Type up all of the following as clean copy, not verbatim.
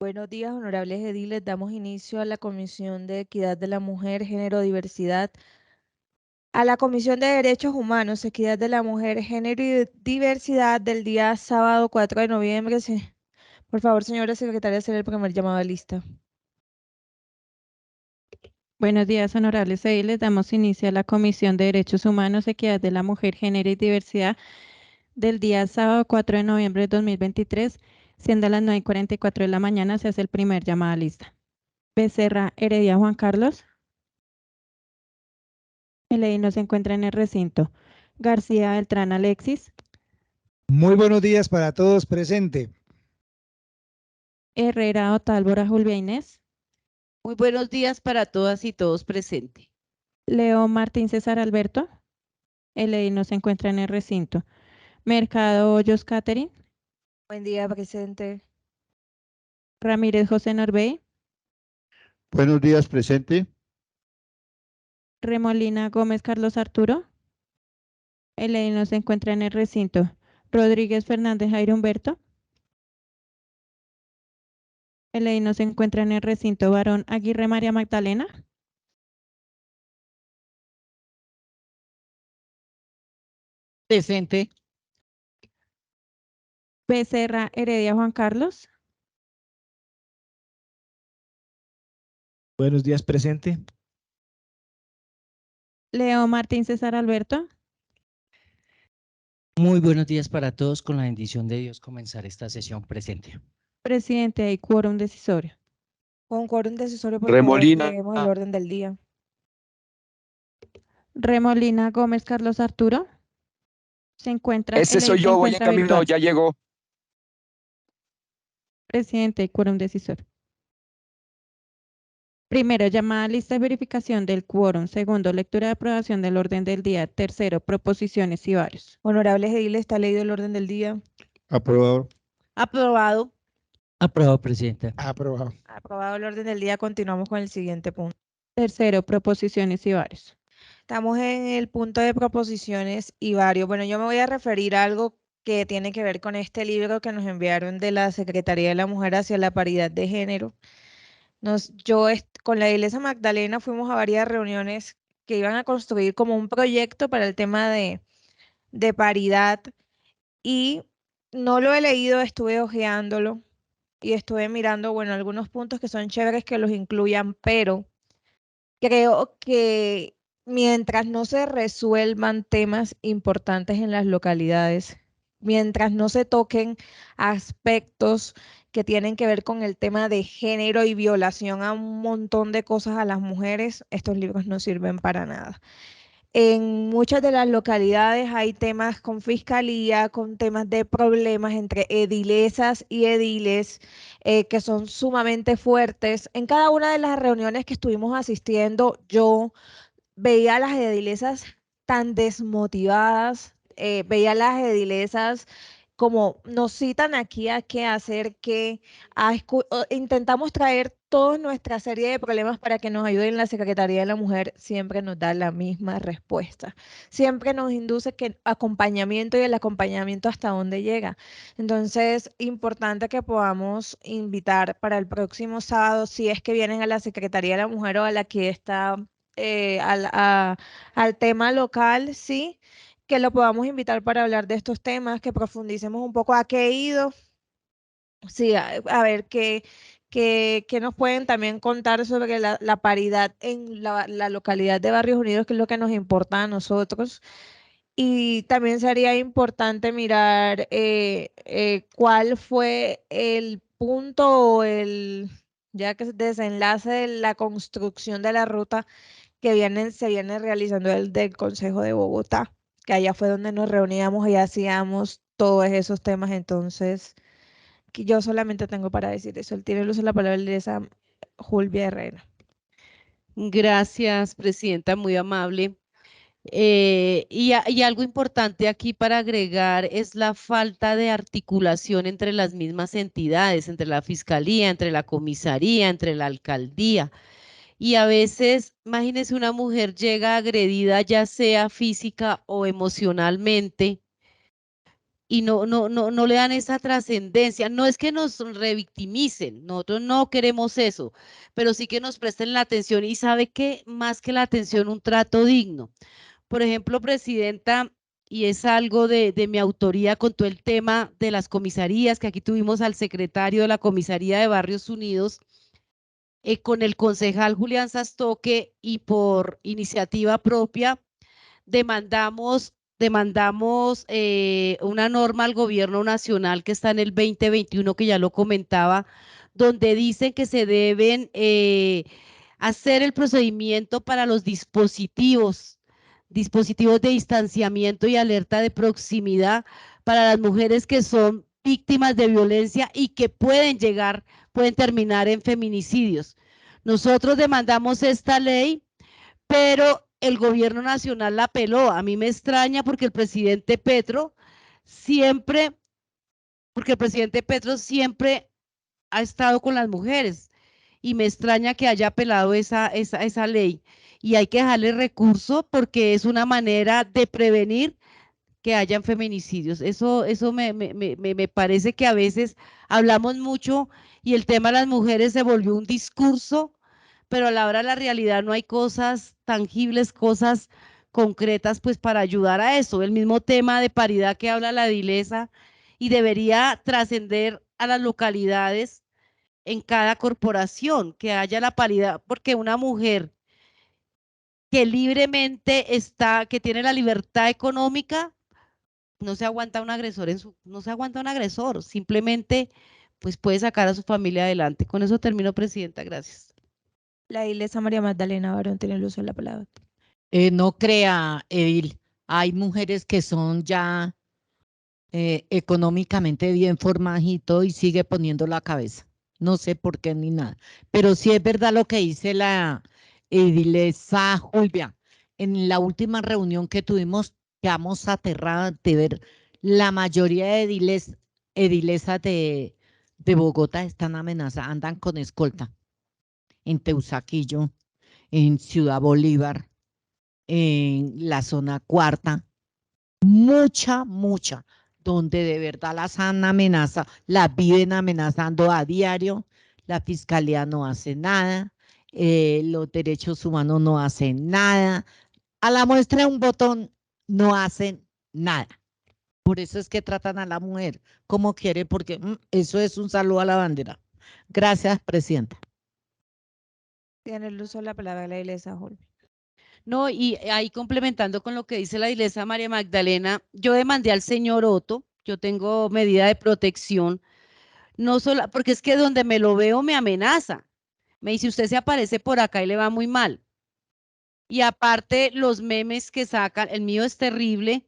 Buenos días, honorables ediles. Damos inicio a la Comisión de Equidad de la Mujer, Género, Diversidad, a la Comisión de Derechos Humanos, Equidad de la Mujer, Género y Diversidad del día sábado 4 de noviembre. Por favor, señora secretaria, hacer el primer llamado a lista. Buenos días, honorables ediles. Damos inicio a la Comisión de Derechos Humanos, Equidad de la Mujer, Género y Diversidad del día sábado 4 de noviembre de 2023, siendo las 9:44 de la mañana, se hace el primer llamado a lista. Becerra Heredia Juan Carlos. El edil no se encuentra en el recinto. García Beltrán Alexis. Muy buenos días para todos, presente. Herrera Otálvora Julia Inés. Muy buenos días para todas y todos presente. Leo Martín César Alberto. El edil no se encuentra en el recinto. Mercado Hoyos Catherine. Buen día, presente. Ramírez José Norbey. Buenos días, presente. Remolina Gómez Carlos Arturo. El edil no se encuentra en el recinto. Rodríguez Fernández Jairo Humberto. El edil no se encuentra en el recinto. Barón Aguirre María Magdalena. Presente. Becerra Heredia Juan Carlos. Buenos días, presente. Leo Martín César Alberto. Muy buenos días para todos. Con la bendición de Dios comenzar esta sesión presente. Presidente, hay quórum decisorio. Con quórum decisorio, por favor, Remolina. leemos el orden del día. Remolina Gómez Carlos Arturo. Se encuentra. Ese soy yo, voy en camino, ya llegó. Presidente, hay quórum decisorio. Primero, llamada a lista de verificación del quórum. Segundo, lectura de aprobación del orden del día. Tercero, proposiciones y varios. Honorables ediles, está leído el orden del día. Aprobado. Aprobado. Aprobado, presidenta. Aprobado. Aprobado el orden del día, continuamos con el siguiente punto. Tercero, proposiciones y varios. Estamos en el punto de proposiciones y varios. Bueno, yo me voy a referir a algo que tiene que ver con este libro que nos enviaron de la Secretaría de la Mujer hacia la paridad de género. Con la Iglesia Magdalena fuimos a varias reuniones que iban a construir como un proyecto para el tema de paridad y no lo he leído, estuve hojeándolo y estuve mirando, bueno, algunos puntos que son chéveres que los incluyan, pero creo que mientras no se resuelvan temas importantes en las localidades, mientras no se toquen aspectos que tienen que ver con el tema de género y violación a un montón de cosas a las mujeres, estos libros no sirven para nada. En muchas de las localidades hay temas con fiscalía, con temas de problemas entre edilesas y ediles que son sumamente fuertes. En cada una de las reuniones que estuvimos asistiendo, yo veía a las edilesas tan desmotivadas, veía a las edilesas como nos citan aquí a qué hacer, intentamos traer toda nuestra serie de problemas para que nos ayuden. La Secretaría de la Mujer siempre nos da la misma respuesta. Siempre nos induce que acompañamiento y el acompañamiento hasta dónde llega. Entonces, importante que podamos invitar para el próximo sábado, si es que vienen a la Secretaría de la Mujer o a la que está al tema local, sí, que lo podamos invitar para hablar de estos temas, que profundicemos un poco a qué he ido, sí, a ver qué nos pueden también contar sobre la paridad en la localidad de Barrios Unidos, que es lo que nos importa a nosotros. Y también sería importante mirar cuál fue el punto o ya que se desenlace de la construcción de la ruta que se viene realizando el del Consejo de Bogotá, que allá fue donde nos reuníamos y hacíamos todos esos temas. Entonces, que yo solamente tengo para decir eso. Él tiene el uso de la palabra de esa Julvia Herrera. Gracias, presidenta, muy amable. Y algo importante aquí para agregar es la falta de articulación entre las mismas entidades, entre la fiscalía, entre la comisaría, entre la alcaldía. Y a veces, imagínese, una mujer llega agredida, ya sea física o emocionalmente, y no le dan esa trascendencia. No es que nos revictimicen, nosotros no queremos eso, pero sí que nos presten la atención y sabe que más que la atención, un trato digno. Por ejemplo, presidenta, y es algo de mi autoría con todo el tema de las comisarías, que aquí tuvimos al secretario de la comisaría de Barrios Unidos, con el concejal Julián Sastoque y por iniciativa propia, demandamos una norma al gobierno nacional que está en el 2021, que ya lo comentaba, donde dicen que se deben hacer el procedimiento para los dispositivos de distanciamiento y alerta de proximidad para las mujeres que son víctimas de violencia y que pueden terminar en feminicidios. Nosotros demandamos esta ley, pero el gobierno nacional la apeló. A mí me extraña porque el presidente Petro siempre ha estado con las mujeres y me extraña que haya apelado esa ley. Y hay que dejarle recurso porque es una manera de prevenir que hayan feminicidios. Eso me parece que a veces hablamos mucho y el tema de las mujeres se volvió un discurso, pero a la hora de la realidad no hay cosas tangibles, cosas concretas pues para ayudar a eso. El mismo tema de paridad que habla la Dilesa y debería trascender a las localidades en cada corporación, que haya la paridad, porque una mujer que libremente que tiene la libertad económica, no se aguanta un agresor no se aguanta un agresor, simplemente pues puede sacar a su familia adelante. Con eso termino, presidenta, gracias. La Ilesa María Magdalena Barón tiene el uso de la palabra. No crea, Edil, hay mujeres que son ya económicamente bien formadas y todo y sigue poniendo la cabeza. No sé por qué ni nada. Pero sí es verdad lo que dice la edilesa Julia. En la última reunión que tuvimos, quedamos aterradas de ver la mayoría de edilesas de Bogotá están amenazadas, andan con escolta. En Teusaquillo, en Ciudad Bolívar, en la zona cuarta. Mucha, donde de verdad las han amenazado, las viven amenazando a diario, la fiscalía no hace nada, los derechos humanos no hacen nada, a la muestra de un botón no hacen nada. Por eso es que tratan a la mujer como quiere, porque eso es un saludo a la bandera. Gracias, presidenta. Tiene el uso de la palabra la Ilesa Holm. No, y ahí complementando con lo que dice la Ilesa María Magdalena, yo demandé al señor Otto, yo tengo medida de protección, no solo, porque es que donde me lo veo me amenaza. Me dice, usted se aparece por acá y le va muy mal. Y aparte los memes que sacan, el mío es terrible,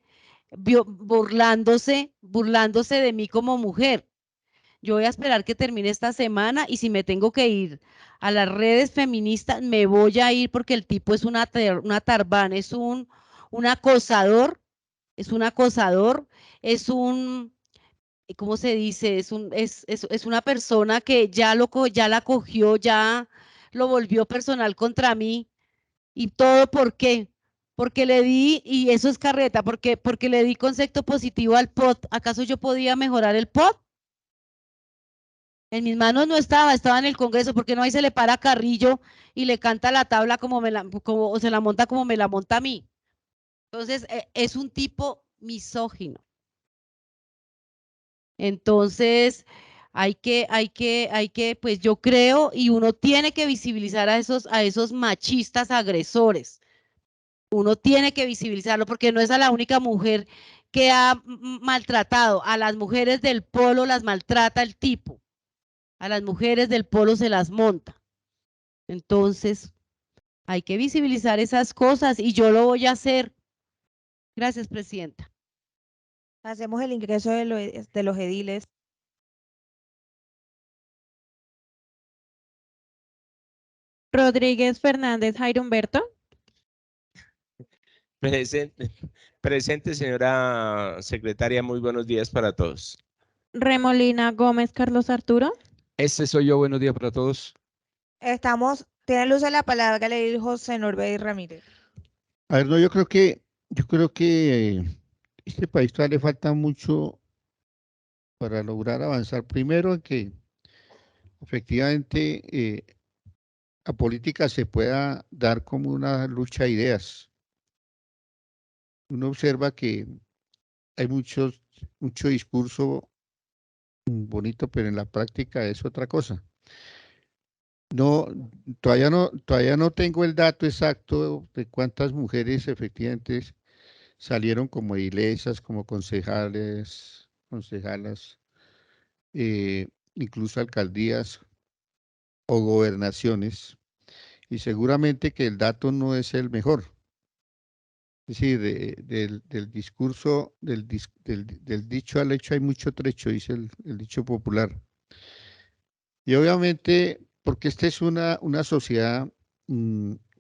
burlándose de mí como mujer. Yo voy a esperar que termine esta semana y si me tengo que ir a las redes feministas, me voy a ir porque el tipo es una tarbán, es un acosador, ¿cómo se dice? Es una persona que ya la cogió, ya lo volvió personal contra mí. ¿Y todo por qué? Porque le di, y eso es carreta, porque le di concepto positivo al POT. ¿Acaso yo podía mejorar el POT? En mis manos no estaba en el Congreso, porque no ahí se le para a Carrillo y le canta la tabla o se la monta como me la monta a mí. Entonces, es un tipo misógino. Entonces, hay que, pues yo creo, y uno tiene que visibilizar a esos machistas agresores. Uno tiene que visibilizarlo porque no es a la única mujer que ha maltratado. A las mujeres del polo las maltrata el tipo. A las mujeres del polo se las monta. Entonces, hay que visibilizar esas cosas y yo lo voy a hacer. Gracias, presidenta. Hacemos el ingreso de los ediles. Rodríguez Fernández Jairo Humberto. Presente, señora secretaria, muy buenos días para todos. Remolina Gómez Carlos Arturo. Este soy yo, buenos días para todos. Tiene el uso de la palabra la edil José Norbey Ramírez. A ver, no, yo creo que este país todavía le falta mucho para lograr avanzar. Primero, en que efectivamente la política se pueda dar como una lucha de ideas. Uno observa que hay mucho discurso bonito, pero en la práctica es otra cosa. No, todavía no tengo el dato exacto de cuántas mujeres efectivamente salieron como ilesas, como concejalas, incluso alcaldías o gobernaciones, y seguramente que el dato no es el mejor. Es decir, del discurso, del dicho al hecho hay mucho trecho, dice el dicho popular. Y obviamente, porque esta es una sociedad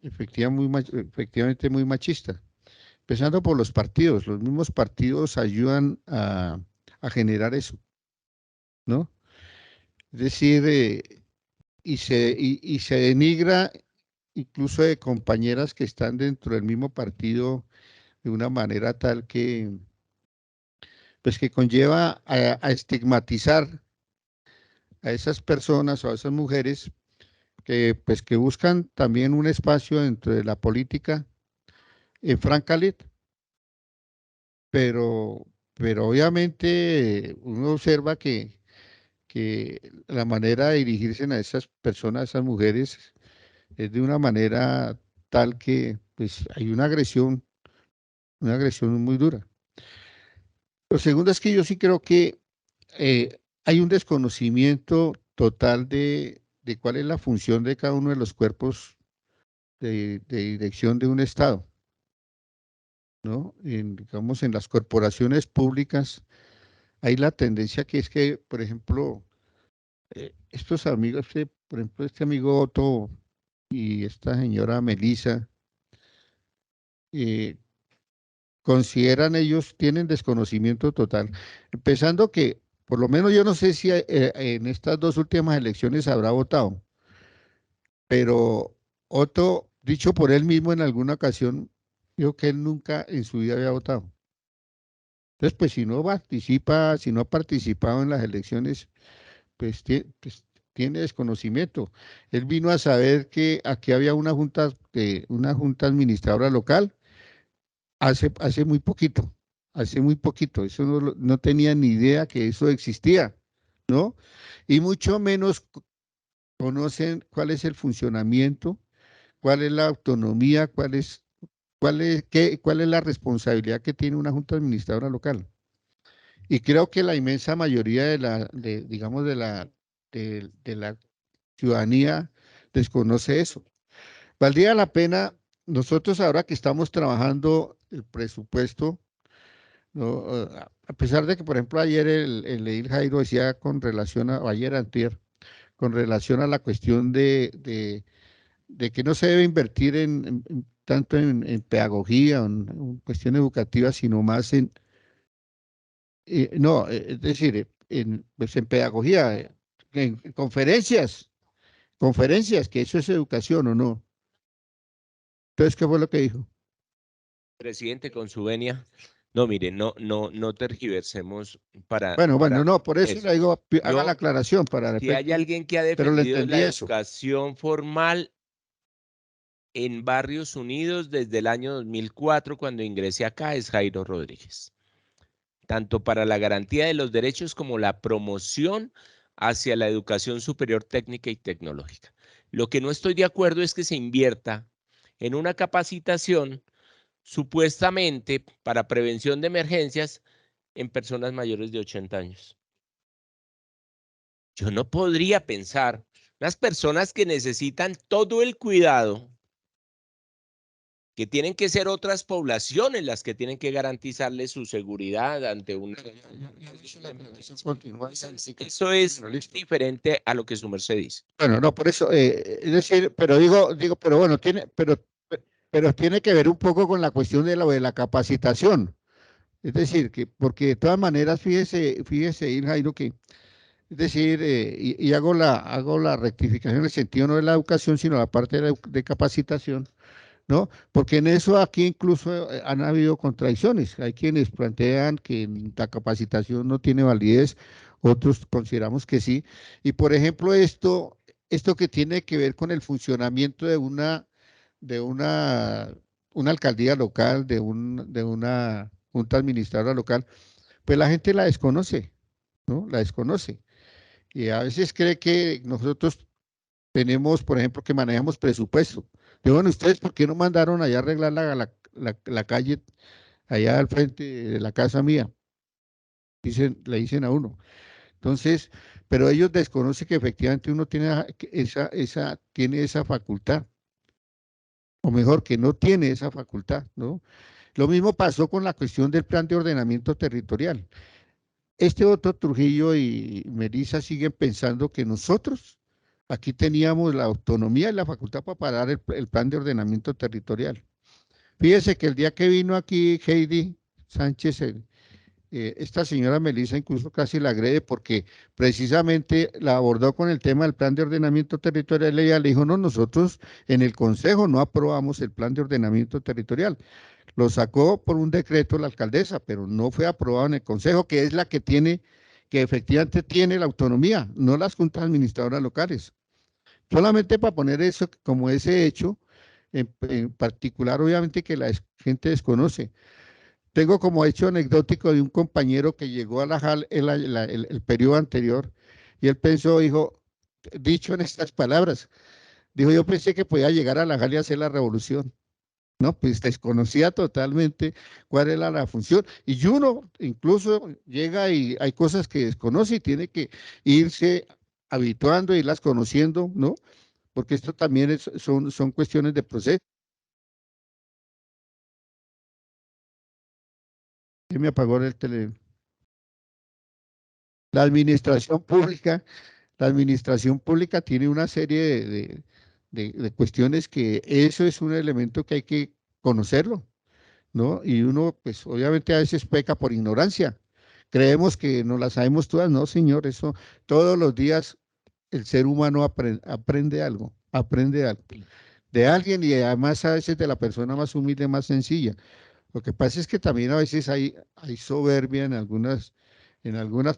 efectivamente muy machista, empezando por los partidos. Los mismos partidos ayudan a generar eso, ¿no? Es decir, y se denigra incluso de compañeras que están dentro del mismo partido de una manera tal que, pues que conlleva a estigmatizar a esas personas o a esas mujeres que, pues, que buscan también un espacio dentro de la política en Francalit, pero obviamente uno observa que la manera de dirigirse a esas personas, a esas mujeres, es de una manera tal que pues, hay una agresión muy dura. Lo segundo es que yo sí creo que hay un desconocimiento total de cuál es la función de cada uno de los cuerpos de dirección de un Estado, ¿no? Digamos, en las corporaciones públicas hay la tendencia que es que, por ejemplo, estos amigos, por ejemplo, este amigo Otto y esta señora Melissa, consideran ellos, tienen desconocimiento total. Empezando que, por lo menos yo no sé si en estas dos últimas elecciones habrá votado, pero Otto, dicho por él mismo en alguna ocasión, dijo que él nunca en su vida había votado. Entonces, pues si no participa, si no ha participado en las elecciones, pues tiene desconocimiento. Él vino a saber que aquí había una junta administradora local hace muy poquito, eso no tenía ni idea que eso existía, ¿no? Y mucho menos conocen cuál es el funcionamiento, cuál es la autonomía, cuál es la responsabilidad que tiene una junta administradora local. Y creo que la inmensa mayoría digamos, de la ciudadanía desconoce eso. Valdría la pena, nosotros ahora que estamos trabajando el presupuesto, ¿no? A pesar de que, por ejemplo, ayer el edil Jairo decía o ayer antier, con relación a la cuestión de que no se debe invertir tanto en pedagogía o en cuestión educativa, sino más es decir, pues en pedagogía, en conferencias, que eso es educación o no. Entonces, ¿qué fue lo que dijo? Presidente, con su venia. No, mire, no tergiversemos No, por eso le digo, haga la aclaración para si hay alguien que ha pero le defendido entendí la eso. educación formal en Barrios Unidos desde el año 2004, cuando ingresé acá, es Jairo Rodríguez. Tanto para la garantía de los derechos como la promoción hacia la educación superior técnica y tecnológica. Lo que no estoy de acuerdo es que se invierta en una capacitación supuestamente para prevención de emergencias en personas mayores de 80 años. Yo no podría pensar, unas personas que necesitan todo el cuidado, que tienen que ser otras poblaciones las que tienen que garantizarles su seguridad ante una... Eso es diferente a lo que su merced dice. Bueno, no, por eso, es decir, pero pero bueno, pero tiene que ver un poco con la cuestión de la capacitación. Es decir, porque de todas maneras, fíjese, Jairo, que, es decir, y hago la rectificación en el sentido no de la educación, sino la parte de capacitación, ¿no? Porque en eso aquí incluso han habido contradicciones. Hay quienes plantean que la capacitación no tiene validez, otros consideramos que sí. Y por ejemplo, esto que tiene que ver con el funcionamiento de una alcaldía local, de una junta administradora local, pues la gente la desconoce, ¿no? La desconoce. Y a veces cree que nosotros tenemos, por ejemplo, que manejamos presupuesto. Digo, bueno, ¿ustedes por qué no mandaron allá a arreglar la calle allá al frente de la casa mía? Le dicen a uno. Entonces, pero ellos desconocen que efectivamente uno tiene tiene esa facultad, o mejor, que no tiene esa facultad, ¿no? Lo mismo pasó con la cuestión del plan de ordenamiento territorial. Este otro Trujillo y Melissa siguen pensando que nosotros aquí teníamos la autonomía y la facultad para parar el plan de ordenamiento territorial. Fíjese que el día que vino aquí Heidi Sánchez, esta señora Melissa incluso casi la agrede porque precisamente la abordó con el tema del plan de ordenamiento territorial. Ella le dijo, no, nosotros en el Consejo no aprobamos el plan de ordenamiento territorial. Lo sacó por un decreto la alcaldesa, pero no fue aprobado en el Consejo, que es la que efectivamente tiene la autonomía, no las juntas administradoras locales. Solamente para poner eso como ese hecho, en particular, obviamente que la gente desconoce. Tengo como hecho anecdótico de un compañero que llegó a la JAL el periodo anterior y él pensó, dijo, dicho en estas palabras, dijo, yo pensé que podía llegar a la JAL y hacer la revolución. No, pues desconocía totalmente cuál era la función. Y uno incluso llega y hay cosas que desconoce y tiene que irse habituando, irlas conociendo, ¿no? Porque esto también son cuestiones de proceso. ¿Quién me apagó el teléfono? La administración pública tiene una serie de cuestiones que eso es un elemento que hay que conocerlo, ¿no? Y uno, pues obviamente a veces peca por ignorancia. Creemos que no las sabemos todas, no, señor, eso todos los días el ser humano aprende algo de alguien y además a veces de la persona más humilde, más sencilla. Lo que pasa es que también a veces hay soberbia en algunas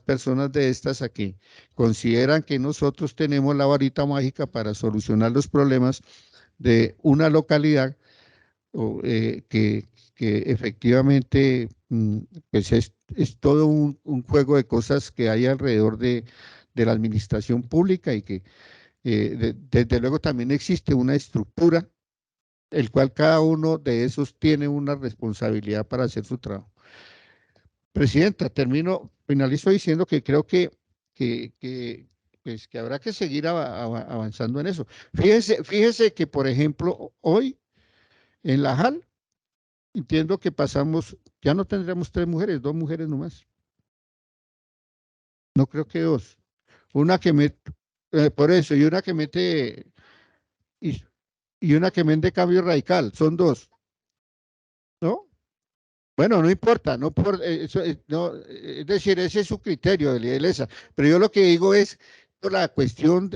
personas de estas a que consideran que nosotros tenemos la varita mágica para solucionar los problemas de una localidad o, que efectivamente pues es todo un juego de cosas que hay alrededor de la administración pública y que desde luego también existe una estructura el cual cada uno de esos tiene una responsabilidad para hacer su trabajo. Presidenta, finalizo diciendo que creo pues, que habrá que seguir avanzando en eso. Fíjese que, por ejemplo, hoy en la JAL, entiendo que ya no tendremos 3 mujeres, 2 mujeres nomás. No creo que 2. Una que por eso, y una que mete, y una que mete cambio radical, son 2. ¿No? Bueno, no importa, no por eso, no, es decir, ese es su criterio de lideresa, pero yo lo que digo es la cuestión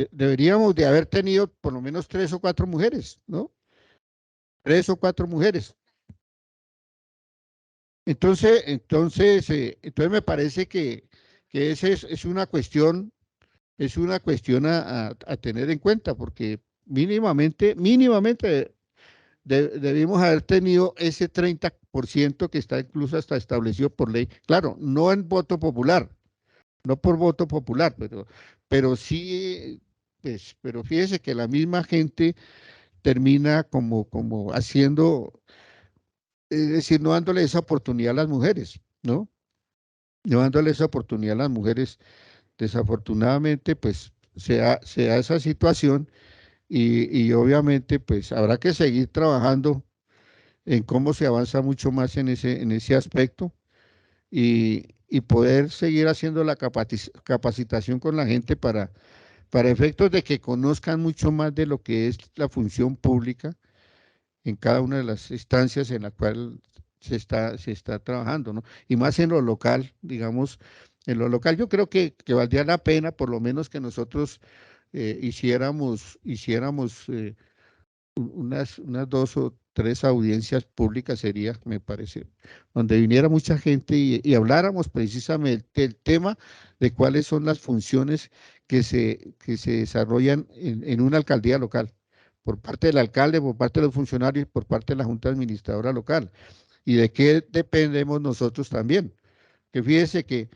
deberíamos de haber tenido por lo menos 3 o 4 mujeres, ¿no? 3 o 4 mujeres. Entonces me parece que esa es una cuestión, a tener en cuenta, porque mínimamente debimos haber tenido ese 30% que está incluso hasta establecido por ley. Claro, no en voto popular, no por voto popular, pero sí, pues, pero fíjese que la misma gente termina como haciendo, es decir, no dándole esa oportunidad a las mujeres, ¿no? No dándole esa oportunidad a las mujeres. Desafortunadamente, pues, se da esa situación y obviamente, pues, habrá que seguir trabajando en cómo se avanza mucho más en ese aspecto y poder seguir haciendo la capacitación con la gente para efectos de que conozcan mucho más de lo que es la función pública en cada una de las instancias en la cual se está trabajando, ¿no? Y más en lo local, digamos, en lo local yo creo que valdría la pena por lo menos que nosotros hiciéramos unas 2 3 audiencias públicas sería, me parece, donde viniera mucha gente y habláramos precisamente del tema de cuáles son las funciones que se desarrollan en una alcaldía local, por parte del alcalde, por parte de los funcionarios, por parte de la Junta Administradora local, y de qué dependemos nosotros también. Que fíjese que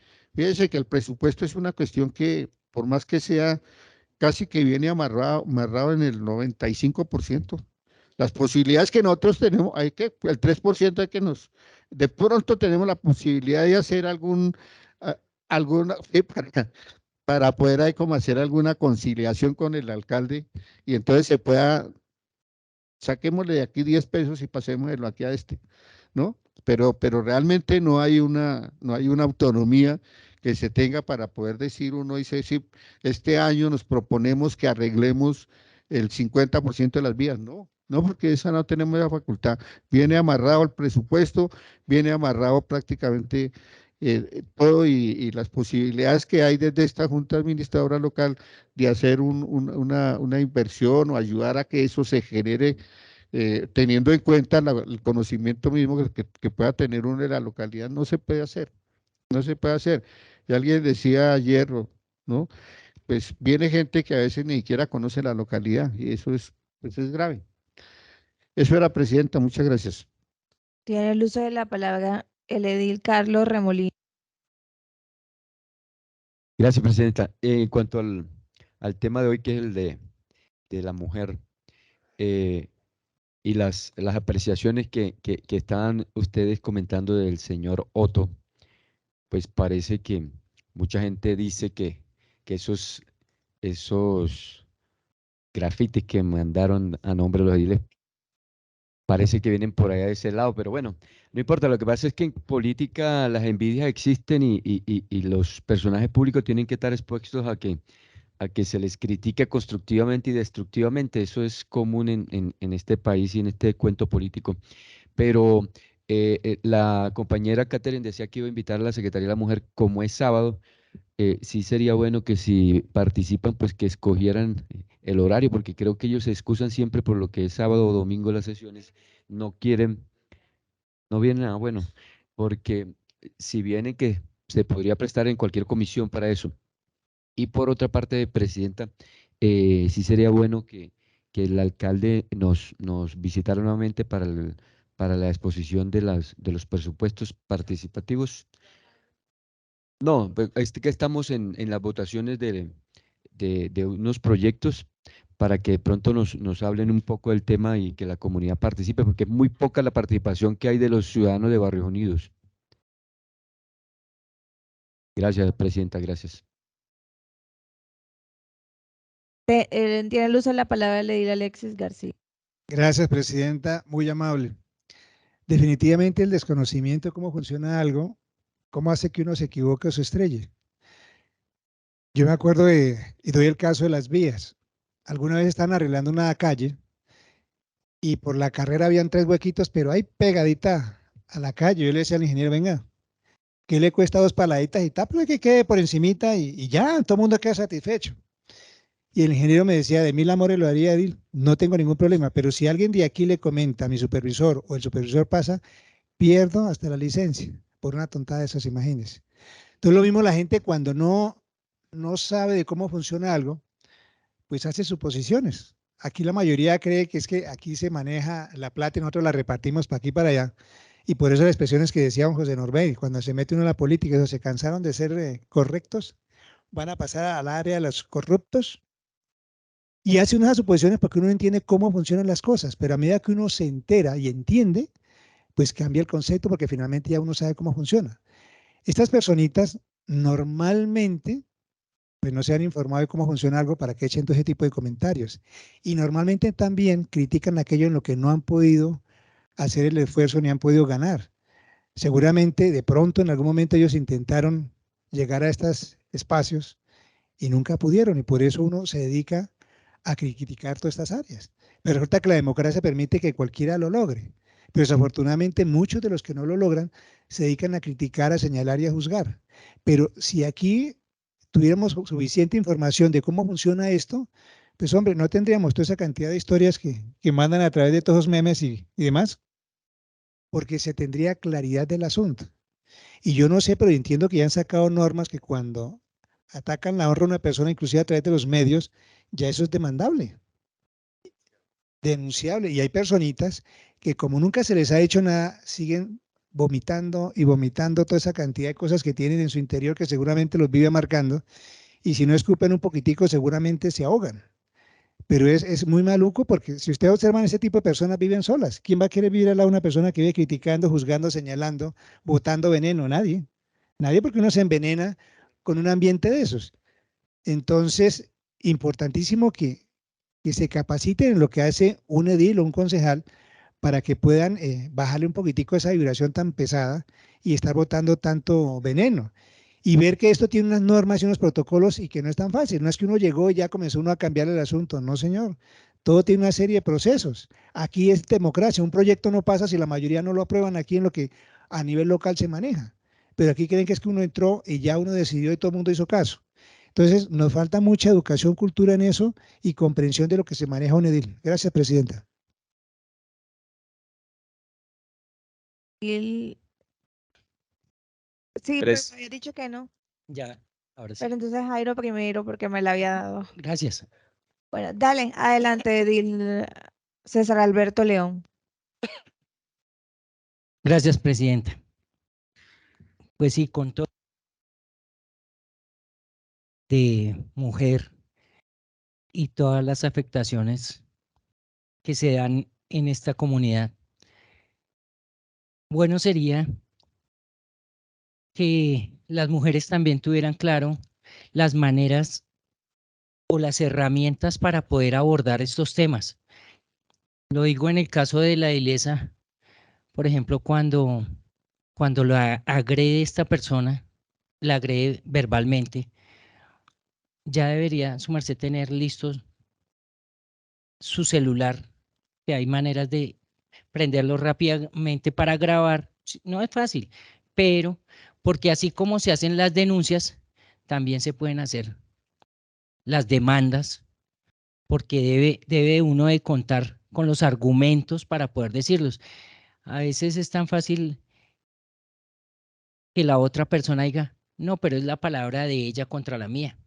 el presupuesto es una cuestión que, por más que sea, casi que viene amarrado en el 95%. Las posibilidades que nosotros tenemos, el 3% hay que de pronto tenemos la posibilidad de hacer alguna, para poder ahí como hacer alguna conciliación con el alcalde y entonces se pueda, saquémosle de aquí 10 pesos y pasémoslo aquí a ¿no? Pero realmente no hay una autonomía que se tenga para poder decir, uno dice, sí, este año nos proponemos que arreglemos el 50% de las vías, no, porque esa no tenemos la facultad, viene amarrado el presupuesto, viene amarrado prácticamente todo y las posibilidades que hay desde esta Junta Administradora Local de hacer una inversión o ayudar a que eso se genere, teniendo en cuenta el conocimiento mismo que pueda tener uno de la localidad, no se puede hacer, no se puede hacer. Y alguien decía ayer, ¿no? Pues viene gente que a veces ni siquiera conoce la localidad y eso es grave. Eso era, presidenta, muchas gracias. Tiene el uso de la palabra el edil Carlos Remolino. Gracias, presidenta. En cuanto al tema de hoy, que es el de la mujer, y las apreciaciones que estaban ustedes comentando del señor Otto, pues parece que mucha gente dice que esos grafitis que mandaron a nombre de los ediles parece que vienen por allá de ese lado, pero bueno, no importa. Lo que pasa es que en política las envidias existen y los personajes públicos tienen que estar expuestos a que se les critique constructivamente y destructivamente. Eso es común en este país y en este cuento político. Pero la compañera Catherine decía que iba a invitar a la Secretaría de la Mujer, como es sábado. Sí sería bueno que si participan, pues que escogieran el horario, porque creo que ellos se excusan siempre por lo que es sábado o domingo las sesiones, no quieren, no vienen bueno, porque si vienen, que se podría prestar en cualquier comisión para eso. Y por otra parte, presidenta, sí sería bueno que el alcalde nos visitara nuevamente para la exposición de los presupuestos participativos. No, pues que estamos en las votaciones de unos proyectos, para que de pronto nos hablen un poco del tema y que la comunidad participe, porque es muy poca la participación que hay de los ciudadanos de Barrios Unidos. Gracias, presidenta, gracias. Tiene el uso de la palabra el edil Alexis García. Gracias, presidenta, muy amable. Definitivamente el desconocimiento de cómo funciona algo, cómo hace que uno se equivoque o se estrelle. Yo me acuerdo y doy el caso de las vías. Alguna vez estaban arreglando una calle y por la carrera habían 3 huequitos, pero ahí pegadita a la calle. Yo le decía al ingeniero, venga, ¿qué le cuesta 2 paladitas y tápalo que quede por encimita y ya, todo el mundo queda satisfecho? Y el ingeniero me decía, de 1000 amores lo haría, Edil, no tengo ningún problema, pero si alguien de aquí le comenta a mi supervisor o el supervisor pasa, pierdo hasta la licencia por una tontada de esas, imagínense. Entonces lo mismo la gente cuando no sabe de cómo funciona algo, pues hace suposiciones. Aquí la mayoría cree que es que aquí se maneja la plata y nosotros la repartimos para aquí y para allá. Y por eso las expresiones que decía don José Norbey, cuando se mete uno en la política, o se cansaron de ser correctos, van a pasar al área de los corruptos. Y hace unas suposiciones porque uno no entiende cómo funcionan las cosas, pero a medida que uno se entera y entiende, pues cambia el concepto porque finalmente ya uno sabe cómo funciona. Estas personitas normalmente pues no se han informado de cómo funciona algo para que echen todo ese tipo de comentarios. Y normalmente también critican aquello en lo que no han podido hacer el esfuerzo ni han podido ganar. Seguramente de pronto en algún momento ellos intentaron llegar a estos espacios y nunca pudieron, y por eso uno se dedica a criticar todas estas áreas. Pero resulta que la democracia permite que cualquiera lo logre. Pero desafortunadamente muchos de los que no lo logran se dedican a criticar, a señalar y a juzgar. Pero si aquí tuviéramos suficiente información de cómo funciona esto, pues hombre, no tendríamos toda esa cantidad de historias que mandan a través de todos esos memes y demás, porque se tendría claridad del asunto. Y yo no sé, pero entiendo que ya han sacado normas que cuando atacan la honra de una persona, inclusive a través de los medios, ya eso es demandable, denunciable. Y hay personitas que como nunca se les ha hecho nada, siguen vomitando y vomitando toda esa cantidad de cosas que tienen en su interior que seguramente los vive marcando. Y si no escupen un poquitico, seguramente se ahogan. Pero es muy maluco porque si ustedes observan, ese tipo de personas viven solas. ¿Quién va a querer vivir al lado de una persona que vive criticando, juzgando, señalando, botando veneno? Nadie. Nadie, porque uno se envenena con un ambiente de esos. Entonces, importantísimo que se capaciten en lo que hace un edil o un concejal para que puedan bajarle un poquitico esa vibración tan pesada y estar botando tanto veneno. Y ver que esto tiene unas normas y unos protocolos y que no es tan fácil. No es que uno llegó y ya comenzó uno a cambiar el asunto. No, señor. Todo tiene una serie de procesos. Aquí es democracia. Un proyecto no pasa si la mayoría no lo aprueban aquí en lo que a nivel local se maneja. Pero aquí creen que es que uno entró y ya uno decidió y todo el mundo hizo caso. Entonces, nos falta mucha educación, cultura en eso y comprensión de lo que se maneja un edil. Gracias, presidenta. Sí, pero Pres- me había dicho que no. Ya, ahora sí. Pero entonces Jairo primero porque me la había dado. Gracias. Bueno, dale, adelante, edil César Alberto León. Gracias, presidenta. Pues sí, con todo de mujer y todas las afectaciones que se dan en esta comunidad. Bueno sería que las mujeres también tuvieran claro las maneras o las herramientas para poder abordar estos temas. Lo digo en el caso de la ilesa, por ejemplo, cuando la agrede esta persona, la agrede verbalmente, ya debería su merced tener listo su celular, que hay maneras de prenderlo rápidamente para grabar. No es fácil, pero porque así como se hacen las denuncias, también se pueden hacer las demandas, porque debe uno de contar con los argumentos para poder decirlos. A veces es tan fácil que la otra persona diga, no, pero es la palabra de ella contra la mía,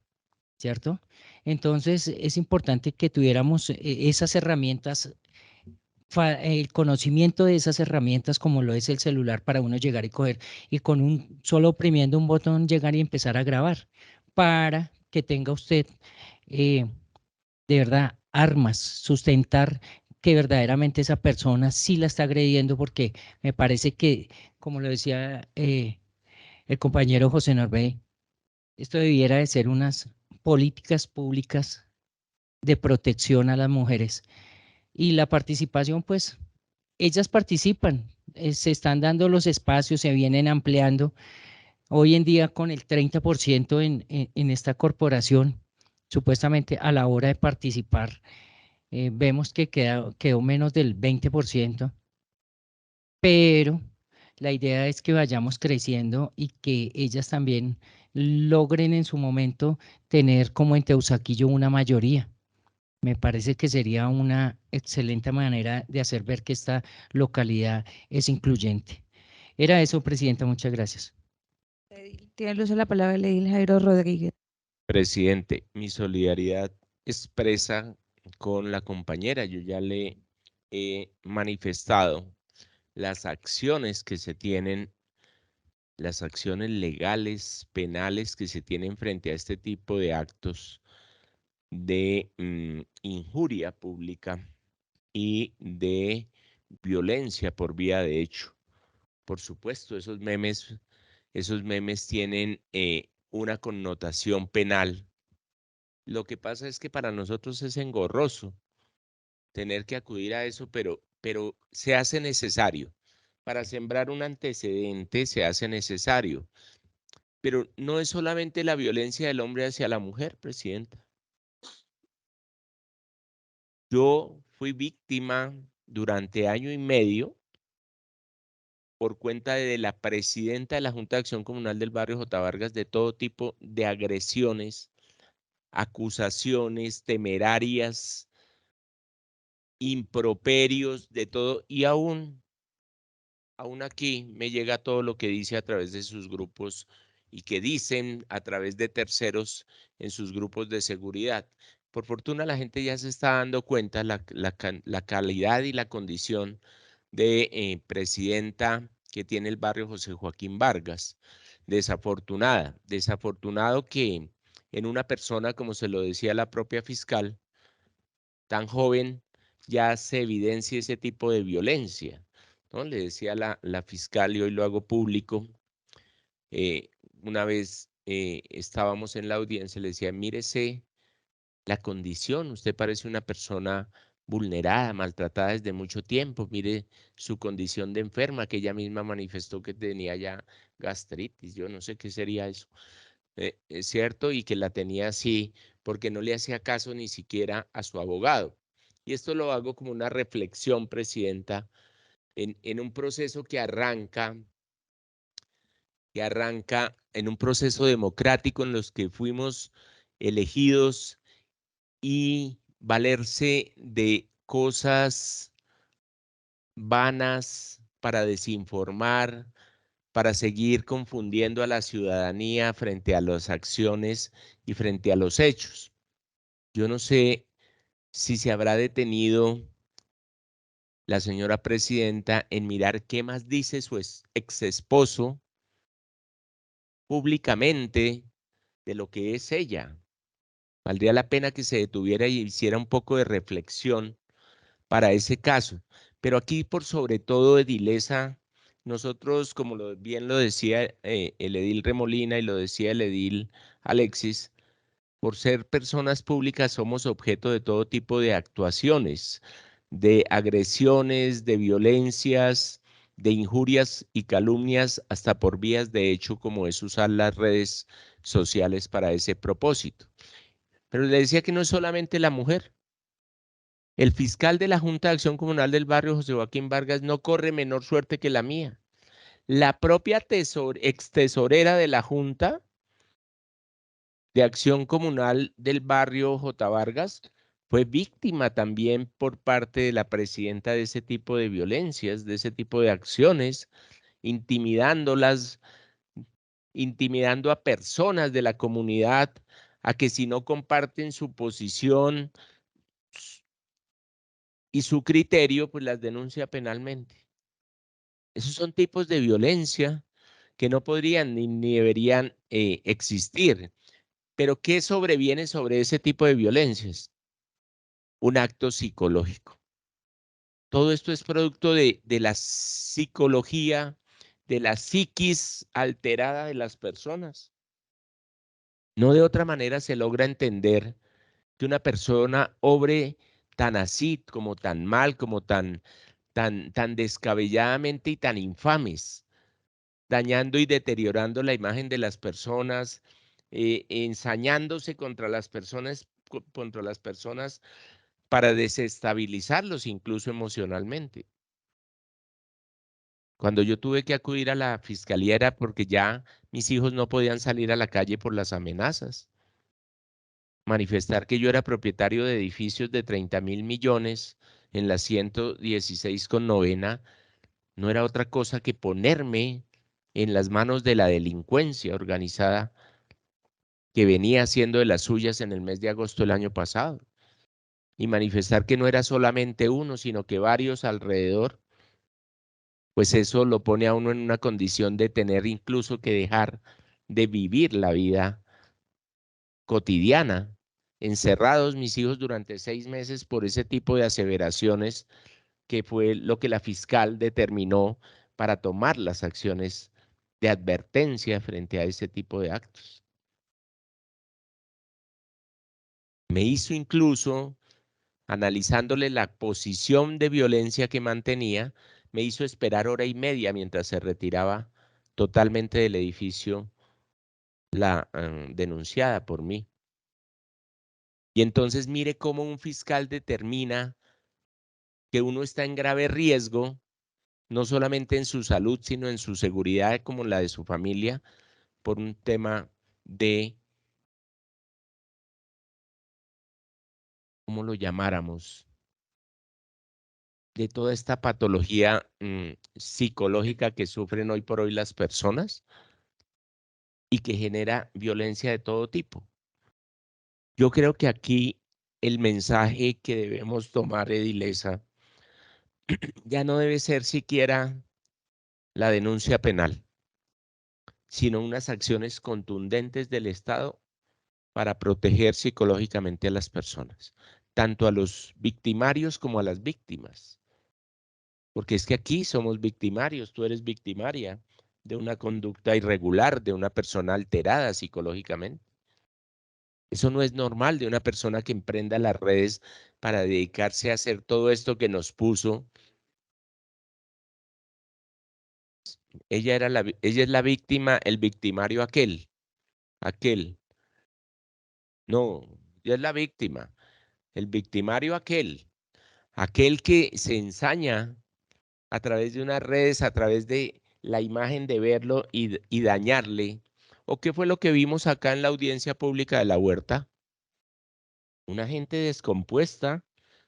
¿cierto? Entonces es importante que tuviéramos esas herramientas, el conocimiento de esas herramientas como lo es el celular para uno llegar y coger y con un solo oprimiendo un botón llegar y empezar a grabar para que tenga usted de verdad armas, sustentar que verdaderamente esa persona sí la está agrediendo, porque me parece que, como lo decía el compañero José Norbey, esto debiera de ser unas políticas públicas de protección a las mujeres. Y la participación, pues, ellas participan, se están dando los espacios, se vienen ampliando. Hoy en día con el 30% en esta corporación, supuestamente a la hora de participar, vemos que quedó menos del 20%, pero la idea es que vayamos creciendo y que ellas también logren en su momento tener como en Teusaquillo una mayoría. Me parece que sería una excelente manera de hacer ver que esta localidad es incluyente. Era eso, presidenta, muchas gracias. Tiene el uso de la palabra el edil Jairo Rodríguez. Presidente, mi solidaridad expresa con la compañera. Yo ya le he manifestado las acciones que se tienen, las acciones legales, penales que se tienen frente a este tipo de actos de injuria pública y de violencia por vía de hecho. Por supuesto, esos memes tienen una connotación penal. Lo que pasa es que para nosotros es engorroso tener que acudir a eso, pero se hace necesario. Para sembrar un antecedente se hace necesario. Pero no es solamente la violencia del hombre hacia la mujer, presidenta. Yo fui víctima durante año y medio por cuenta de la presidenta de la Junta de Acción Comunal del barrio J. Vargas de todo tipo de agresiones acusaciones temerarias, improperios, de todo, y aún aquí me llega todo lo que dice a través de sus grupos y que dicen a través de terceros en sus grupos de seguridad. Por fortuna la gente ya se está dando cuenta la calidad y la condición de presidenta que tiene el barrio José Joaquín Vargas. Desafortunado que en una persona, como se lo decía la propia fiscal, tan joven, ya se evidencia ese tipo de violencia, ¿no? Le decía la fiscal, y hoy lo hago público, una vez estábamos en la audiencia, le decía, mírese la condición, usted parece una persona vulnerada, maltratada desde mucho tiempo, mire su condición de enferma, que ella misma manifestó que tenía ya gastritis, yo no sé qué sería eso, es cierto, y que la tenía así porque no le hacía caso ni siquiera a su abogado. Y esto lo hago como una reflexión, presidenta, en un proceso que arranca en un proceso democrático en los que fuimos elegidos, y valerse de cosas vanas para desinformar, para seguir confundiendo a la ciudadanía frente a las acciones y frente a los hechos. Yo no sé si se habrá detenido la señora presidenta en mirar qué más dice su ex esposo públicamente de lo que es ella. Valdría la pena que se detuviera y hiciera un poco de reflexión para ese caso. Pero aquí, por sobre todo, Edilesa, nosotros, como bien lo decía el edil Remolina y lo decía el edil Alexis, por ser personas públicas somos objeto de todo tipo de actuaciones, de agresiones, de violencias, de injurias y calumnias, hasta por vías de hecho, como es usar las redes sociales para ese propósito. Pero le decía que no es solamente la mujer. El fiscal de la Junta de Acción Comunal del barrio, José Joaquín Vargas, no corre menor suerte que la mía. La propia ex tesorera de la Junta de Acción Comunal del barrio J. Vargas fue víctima también por parte de la presidenta de ese tipo de violencias, de ese tipo de acciones, intimidándolas, intimidando a personas de la comunidad a que si no comparten su posición y su criterio, pues las denuncia penalmente. Esos son tipos de violencia que no podrían ni deberían existir. Pero ¿qué sobreviene sobre ese tipo de violencias? Un acto psicológico. Todo esto es producto de la psicología, de la psiquis alterada de las personas. No de otra manera se logra entender que una persona obre tan así, como tan mal, como tan descabelladamente y tan infames, dañando y deteriorando la imagen de las personas, ensañándose contra las personas para desestabilizarlos incluso emocionalmente. Cuando yo tuve que acudir a la fiscalía era porque ya mis hijos no podían salir a la calle por las amenazas. Manifestar que yo era propietario de edificios de 30.000 millones en la 116 con novena no era otra cosa que ponerme en las manos de la delincuencia organizada que venía haciendo de las suyas en el mes de agosto del año pasado, y manifestar que no era solamente uno, sino que varios alrededor, pues eso lo pone a uno en una condición de tener incluso que dejar de vivir la vida cotidiana. Encerrados mis hijos durante 6 meses por ese tipo de aseveraciones, que fue lo que la fiscal determinó para tomar las acciones de advertencia frente a ese tipo de actos. Me hizo incluso, analizándole la posición de violencia que mantenía, me hizo esperar 1 hora y media mientras se retiraba totalmente del edificio la denunciada por mí. Y entonces mire cómo un fiscal determina que uno está en grave riesgo, no solamente en su salud, sino en su seguridad como la de su familia, por un tema de ¿cómo lo llamáramos? De toda esta patología psicológica que sufren hoy por hoy las personas y que genera violencia de todo tipo. Yo creo que aquí el mensaje que debemos tomar, Edilesa, ya no debe ser siquiera la denuncia penal, sino unas acciones contundentes del Estado para proteger psicológicamente a las personas, tanto a los victimarios como a las víctimas. Porque es que aquí somos victimarios, tú eres victimaria de una conducta irregular, de una persona alterada psicológicamente. Eso no es normal de una persona que emprenda las redes para dedicarse a hacer todo esto que nos puso. Ella es la víctima, el victimario aquel. No, ella es la víctima, el victimario aquel que se ensaña a través de unas redes, a través de la imagen de verlo y dañarle. ¿O qué fue lo que vimos acá en la audiencia pública de La Huerta? Una gente descompuesta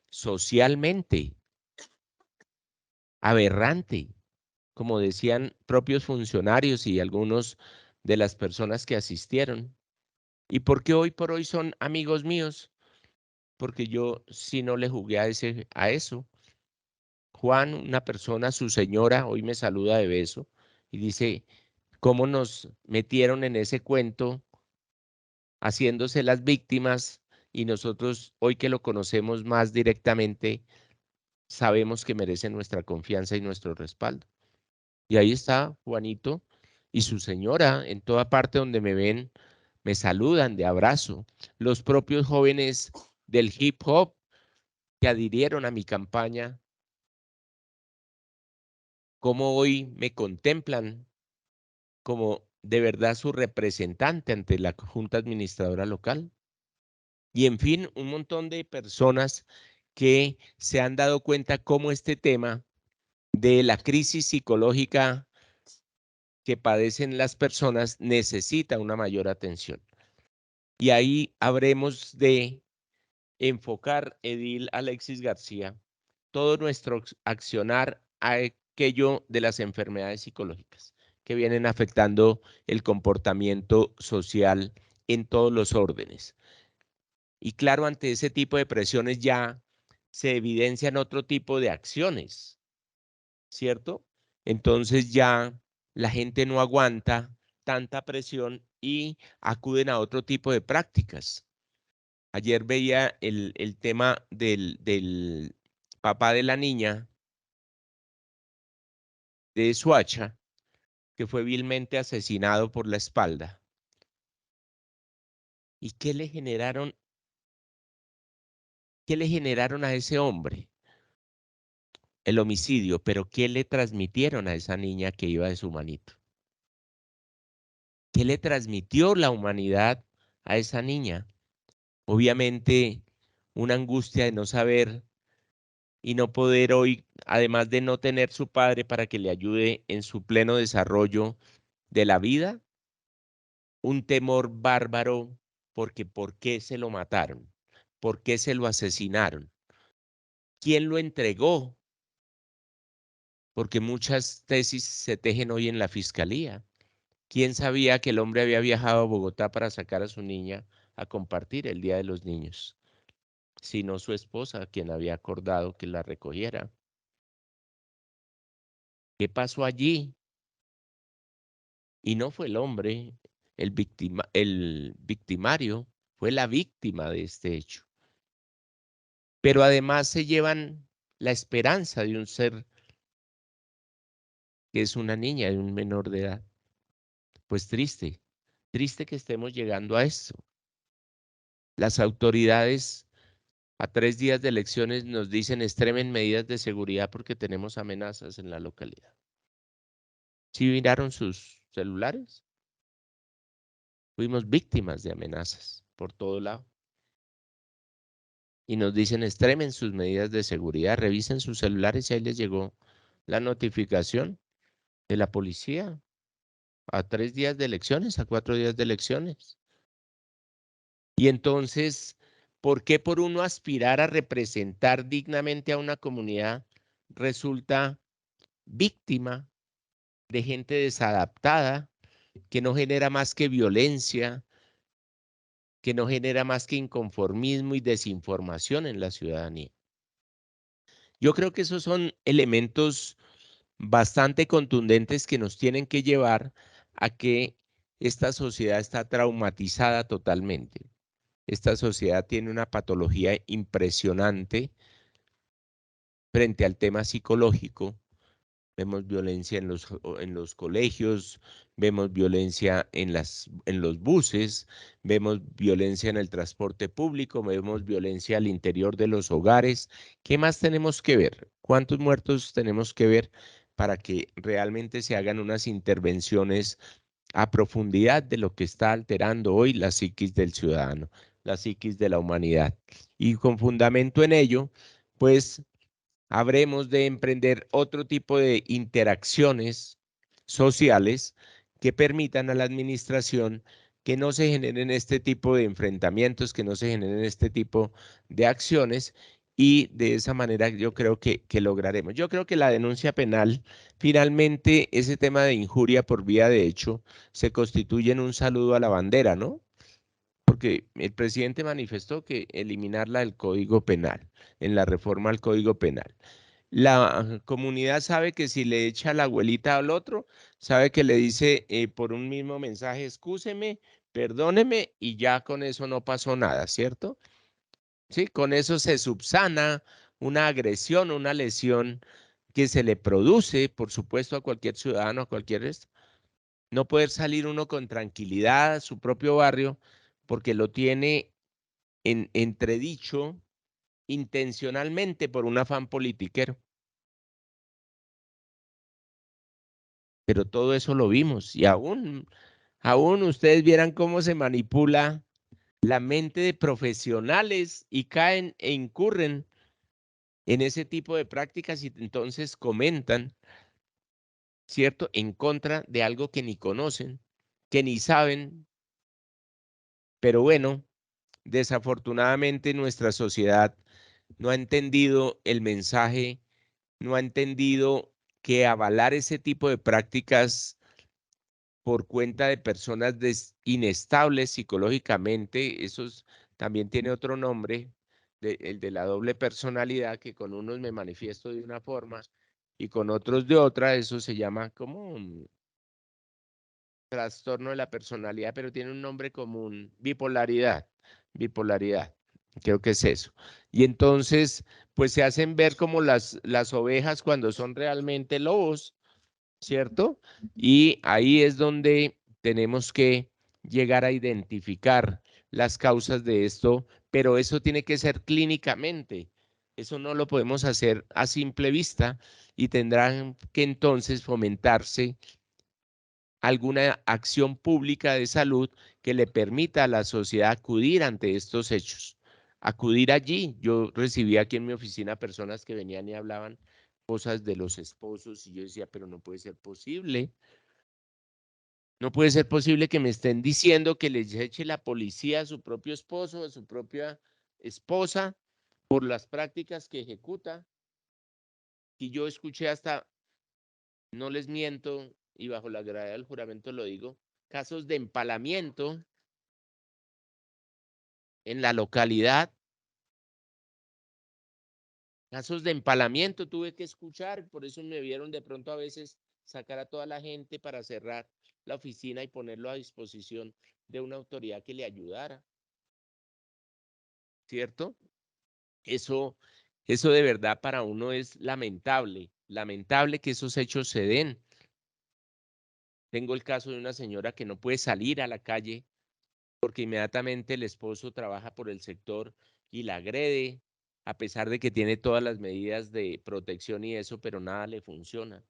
socialmente, aberrante, como decían propios funcionarios y algunos de las personas que asistieron. ¿Y por qué hoy por hoy son amigos míos? Porque yo sí no le jugué a eso. Juan, una persona, su señora, hoy me saluda de beso y dice, ¿cómo nos metieron en ese cuento haciéndose las víctimas? Y nosotros, hoy que lo conocemos más directamente, sabemos que merece nuestra confianza y nuestro respaldo. Y ahí está Juanito y su señora, en toda parte donde me ven, me saludan de abrazo. Los propios jóvenes del hip hop que adhirieron a mi campaña, cómo hoy me contemplan como de verdad su representante ante la Junta Administradora Local. Y en fin, un montón de personas que se han dado cuenta cómo este tema de la crisis psicológica que padecen las personas necesita una mayor atención. Y ahí habremos de enfocar, Edil Alexis García, todo nuestro accionar a aquello de las enfermedades psicológicas que vienen afectando el comportamiento social en todos los órdenes. Y claro, ante ese tipo de presiones ya se evidencian otro tipo de acciones, ¿cierto? Entonces ya la gente no aguanta tanta presión y acuden a otro tipo de prácticas. Ayer veía el tema del papá de la niña de Soacha, que fue vilmente asesinado por la espalda. ¿Y qué le generaron a ese hombre? El homicidio, pero ¿qué le transmitieron a esa niña que iba de su manito? ¿Qué le transmitió la humanidad a esa niña? Obviamente, una angustia de no saber y no poder hoy, además de no tener su padre para que le ayude en su pleno desarrollo de la vida, un temor bárbaro porque ¿por qué se lo mataron? ¿Por qué se lo asesinaron? ¿Quién lo entregó? Porque muchas tesis se tejen hoy en la fiscalía. ¿Quién sabía que el hombre había viajado a Bogotá para sacar a su niña a compartir el Día de los Niños? Sino su esposa, quien había acordado que la recogiera. ¿Qué pasó allí? Y no fue el hombre, el victimario, fue la víctima de este hecho. Pero además se llevan la esperanza de un ser que es una niña, de un menor de edad. Pues triste, triste que estemos llegando a esto. Las autoridades a 3 días de elecciones nos dicen extremen medidas de seguridad porque tenemos amenazas en la localidad. ¿Sí miraron sus celulares? Fuimos víctimas de amenazas por todo lado. Y nos dicen extremen sus medidas de seguridad, revisen sus celulares y ahí les llegó la notificación de la policía a 3 días de elecciones, a 4 días de elecciones. Y entonces, ¿Por qué por uno aspirar a representar dignamente a una comunidad resulta víctima de gente desadaptada, que no genera más que violencia, que no genera más que inconformismo y desinformación en la ciudadanía? Yo creo que esos son elementos bastante contundentes que nos tienen que llevar a que esta sociedad está traumatizada totalmente. Esta sociedad tiene una patología impresionante frente al tema psicológico. Vemos violencia en los colegios, vemos violencia en los buses, vemos violencia en el transporte público, vemos violencia al interior de los hogares. ¿Qué más tenemos que ver? ¿Cuántos muertos tenemos que ver para que realmente se hagan unas intervenciones a profundidad de lo que está alterando hoy la psiquis del ciudadano, la psiquis de la humanidad? Y con fundamento en ello, pues habremos de emprender otro tipo de interacciones sociales que permitan a la administración que no se generen este tipo de enfrentamientos, que no se generen este tipo de acciones, y de esa manera yo creo que lograremos. Yo creo que la denuncia penal, finalmente, ese tema de injuria por vía de hecho, se constituye en un saludo a la bandera, ¿no? Porque el presidente manifestó que eliminarla del Código Penal, en la reforma al Código Penal. La comunidad sabe que si le echa la abuelita al otro, sabe que le dice por un mismo mensaje, excúseme, perdóneme, y ya con eso no pasó nada, ¿cierto? Sí, con eso se subsana una agresión, una lesión que se le produce, por supuesto, a cualquier ciudadano, a cualquier esto. No poder salir uno con tranquilidad a su propio barrio porque lo tiene en entredicho intencionalmente por un afán politiquero. Pero todo eso lo vimos y aún ustedes vieran cómo se manipula la mente de profesionales y caen e incurren en ese tipo de prácticas y entonces comentan, ¿cierto?, en contra de algo que ni conocen, que ni saben. Pero bueno, desafortunadamente nuestra sociedad no ha entendido el mensaje, no ha entendido que avalar ese tipo de prácticas por cuenta de personas inestables psicológicamente, también tiene otro nombre, el de la doble personalidad, que con unos me manifiesto de una forma y con otros de otra. Eso se llama como un trastorno de la personalidad, pero tiene un nombre común: bipolaridad, creo que es eso. Y entonces, pues se hacen ver como las ovejas cuando son realmente lobos, ¿cierto? Y ahí es donde tenemos que llegar a identificar las causas de esto, pero eso tiene que ser clínicamente. Eso no lo podemos hacer a simple vista y tendrán que entonces fomentarse alguna acción pública de salud que le permita a la sociedad acudir ante estos hechos, acudir allí. Yo recibí aquí en mi oficina personas que venían y hablaban cosas de los esposos y yo decía, pero no puede ser posible. No puede ser posible que me estén diciendo que les eche la policía a su propio esposo, a su propia esposa, por las prácticas que ejecuta. Y yo escuché hasta, no les miento, y bajo la gravedad del juramento lo digo, casos de empalamiento en la localidad. Casos de empalamiento tuve que escuchar, por eso me vieron de pronto a veces sacar a toda la gente para cerrar la oficina y ponerlo a disposición de una autoridad que le ayudara, ¿cierto? Eso de verdad para uno es lamentable, lamentable que esos hechos se den. Tengo el caso de una señora que no puede salir a la calle porque inmediatamente el esposo trabaja por el sector y la agrede, a pesar de que tiene todas las medidas de protección y eso, pero nada le funciona.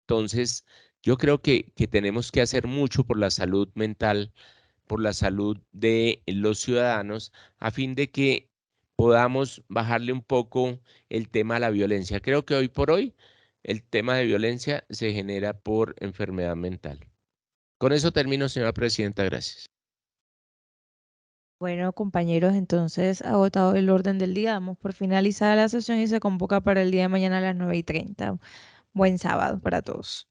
Entonces, yo creo que tenemos que hacer mucho por la salud mental, por la salud de los ciudadanos, a fin de que podamos bajarle un poco el tema a la violencia. Creo que hoy por hoy el tema de violencia se genera por enfermedad mental. Con eso termino, señora presidenta. Gracias. Bueno, compañeros, entonces agotado el orden del día, damos por finalizada la sesión y se convoca para el día de mañana a las 9:30. Buen sábado para todos.